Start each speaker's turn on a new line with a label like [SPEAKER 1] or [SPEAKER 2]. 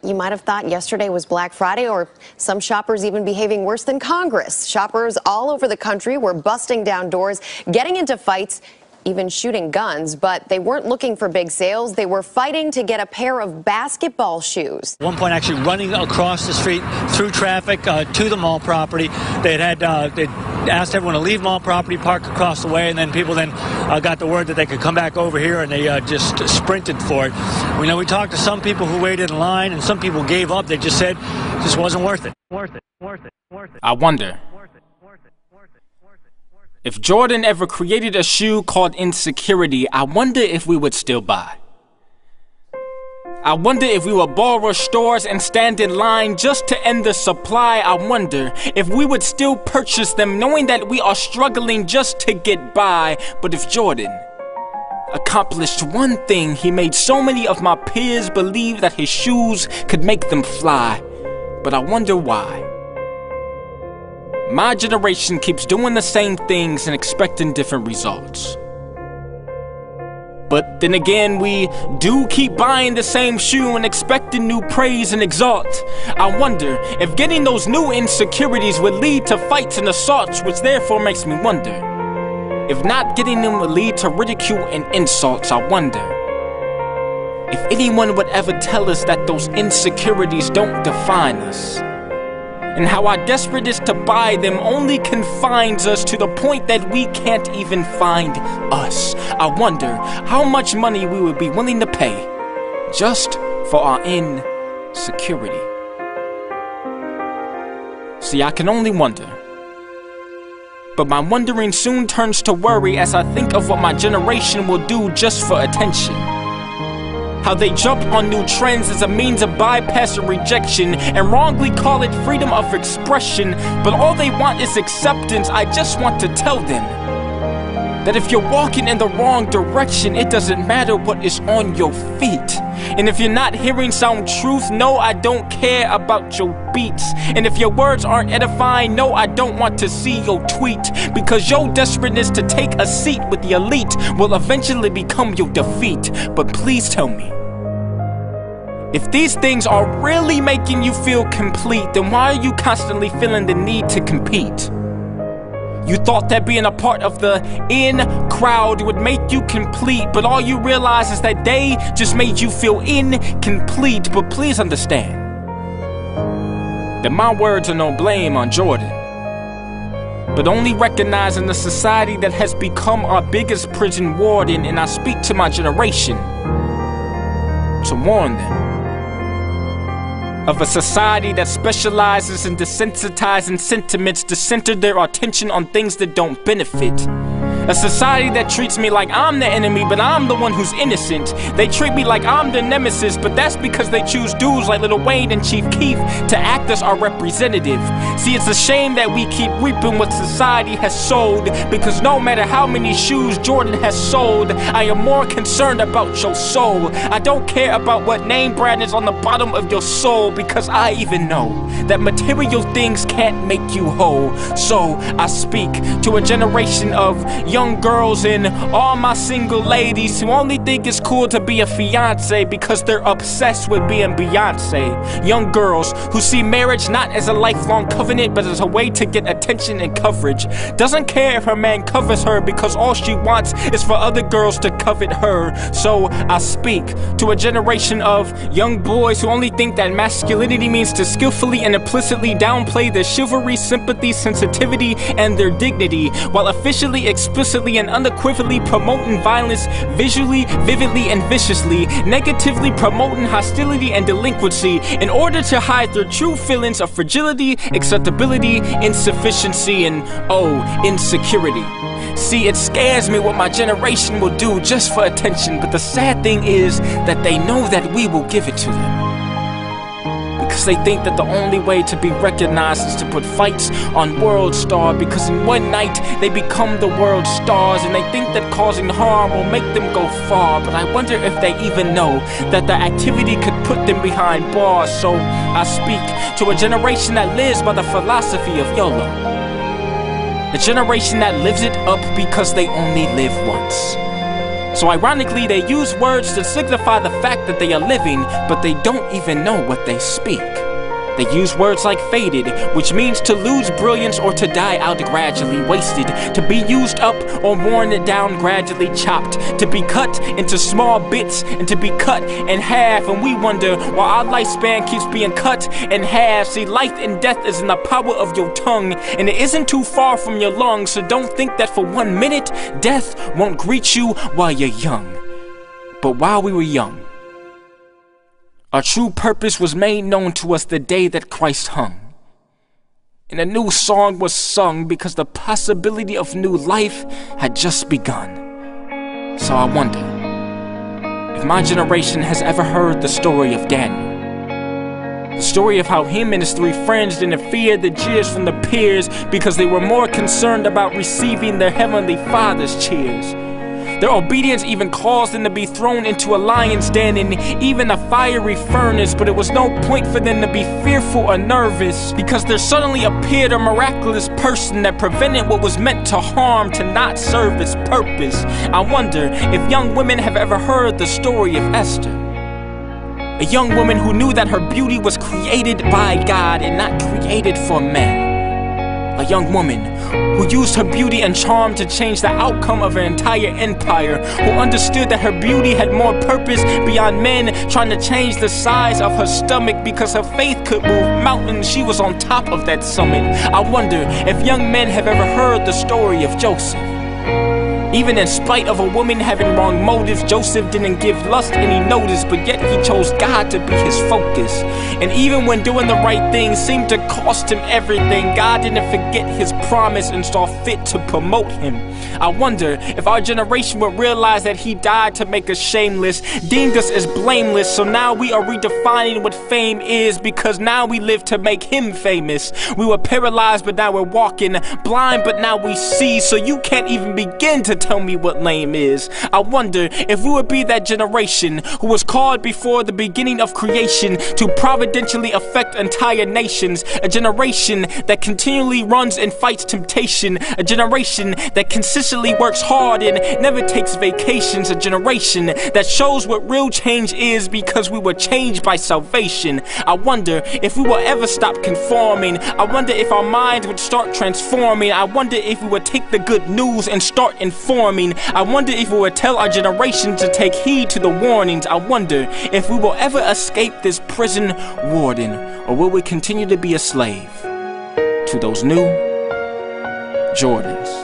[SPEAKER 1] You might have thought yesterday was Black Friday, or some shoppers even behaving worse than Congress. Shoppers all over the country were busting down doors, getting into fights, even shooting guns, but they weren't looking for big sales. They were fighting to get a pair of basketball shoes.
[SPEAKER 2] At one point, actually running across the street through traffic to the mall property. They'd asked everyone to leave mall property, park across the way, and then people got the word that they could come back over here, and they just sprinted for it. We talked to some people who waited in line, and some people gave up. They just said it just wasn't worth it.
[SPEAKER 3] I wonder if Jordan ever created a shoe called insecurity. I wonder if we would still buy. I wonder if we would borrow stores and stand in line just to end the supply. I wonder if we would still purchase them knowing that we are struggling just to get by. But if Jordan accomplished one thing, he made so many of my peers believe that his shoes could make them fly. But I wonder why. My generation keeps doing the same things and expecting different results. But then again, we do keep buying the same shoe and expecting new praise and exalt. I wonder if getting those new insecurities would lead to fights and assaults, which therefore makes me wonder if not getting them would lead to ridicule and insults. I wonder if anyone would ever tell us that those insecurities don't define us, and how our desperately to buy them only confines us to the point that we can't even find us. I wonder how much money we would be willing to pay just for our insecurity. See, I can only wonder. But my wondering soon turns to worry as I think of what my generation will do just for attention. How they jump on new trends as a means of bypassing rejection and wrongly call it freedom of expression, but all they want is acceptance. I just want to tell them that if you're walking in the wrong direction, it doesn't matter what is on your feet. And if you're not hearing sound truth, no, I don't care about your beats. And if your words aren't edifying, no, I don't want to see your tweet. Because your desperateness to take a seat with the elite will eventually become your defeat. But please tell me, if these things are really making you feel complete, then why are you constantly feeling the need to compete? You thought that being a part of the in crowd would make you complete, but all you realize is that they just made you feel incomplete. But please understand that my words are no blame on Jordan, but only recognizing the society that has become our biggest prison warden. And I speak to my generation to warn them of a society that specializes in desensitizing sentiments to center their attention on things that don't benefit. A society that treats me like I'm the enemy, but I'm the one who's innocent. They treat me like I'm the nemesis, but that's because they choose dudes like Lil Wayne and Chief Keef to act as our representative. See, it's a shame that we keep reaping what society has sold, because no matter how many shoes Jordan has sold, I am more concerned about your soul. I don't care about what name brand is on the bottom of your soul, because I even know that material things can't make you whole. So I speak to a generation of young girls and all my single ladies who only think it's cool to be a fiance because they're obsessed with being Beyonce. Young girls who see marriage not as a lifelong covenant, but as a way to get attention and coverage. Doesn't care if her man covers her, because all she wants is for other girls to covet her. So I speak to a generation of young boys who only think that masculinity means to skillfully and implicitly downplay their chivalry, sympathy, sensitivity, and their dignity, while officially, explicitly, and unequivocally promoting violence visually, vividly, and viciously, negatively promoting hostility and delinquency in order to hide their true feelings of fragility, acceptability, insufficiency, and insecurity. See, it scares me what my generation will do just for attention, but the sad thing is that they know that we will give it to them. Because they think that the only way to be recognized is to put fights on World Star, because in one night they become the world stars, and they think that causing harm will make them go far. But I wonder if they even know that the activity could put them behind bars. So I speak to a generation that lives by the philosophy of YOLO. A generation that lives it up because they only live once. So ironically, they use words to signify the fact that they are living, but they don't even know what they speak. They use words like faded, which means to lose brilliance or to die out gradually, wasted, to be used up or worn down, gradually chopped, to be cut into small bits and to be cut in half. And we wonder why our lifespan keeps being cut in half. See, life and death is in the power of your tongue, and it isn't too far from your lungs. So don't think that for 1 minute, death won't greet you while you're young. But while we were young, our true purpose was made known to us the day that Christ hung. And a new song was sung because the possibility of new life had just begun. So I wonder if my generation has ever heard the story of Daniel. The story of how him and his 3 friends didn't fear the jeers from the peers because they were more concerned about receiving their heavenly Father's cheers. Their obedience even caused them to be thrown into a lion's den and even a fiery furnace, but it was no point for them to be fearful or nervous because there suddenly appeared a miraculous person that prevented what was meant to harm to not serve its purpose. I wonder if young women have ever heard the story of Esther. A young woman who knew that her beauty was created by God and not created for men. A young woman who used her beauty and charm to change the outcome of her entire empire, who understood that her beauty had more purpose beyond men trying to change the size of her stomach because her faith could move mountains. She was on top of that summit. I wonder if young men have ever heard the story of Joseph. Even in spite of a woman having wrong motives, Joseph didn't give lust any notice, but yet he chose God to be his focus. And even when doing the right thing seemed to cost him everything, God didn't forget his promise and saw fit to promote him. I wonder if our generation would realize that he died to make us shameless, deemed us as blameless, so now we are redefining what fame is because now we live to make him famous. We were paralyzed, but now we're walking, blind, but now we see, so you can't even begin to tell me what lame is. I wonder if we would be that generation who was called before the beginning of creation to providentially affect entire nations, a generation that continually runs and fights temptation, a generation that consistently works hard and never takes vacations, a generation that shows what real change is because we were changed by salvation. I wonder if we will ever stop conforming. I wonder if our minds would start transforming. I wonder if we would take the good news and start informing. I wonder if we would tell our generation to take heed to the warnings. I wonder if we will ever escape this prison warden, or will we continue to be a slave to those new Jordans?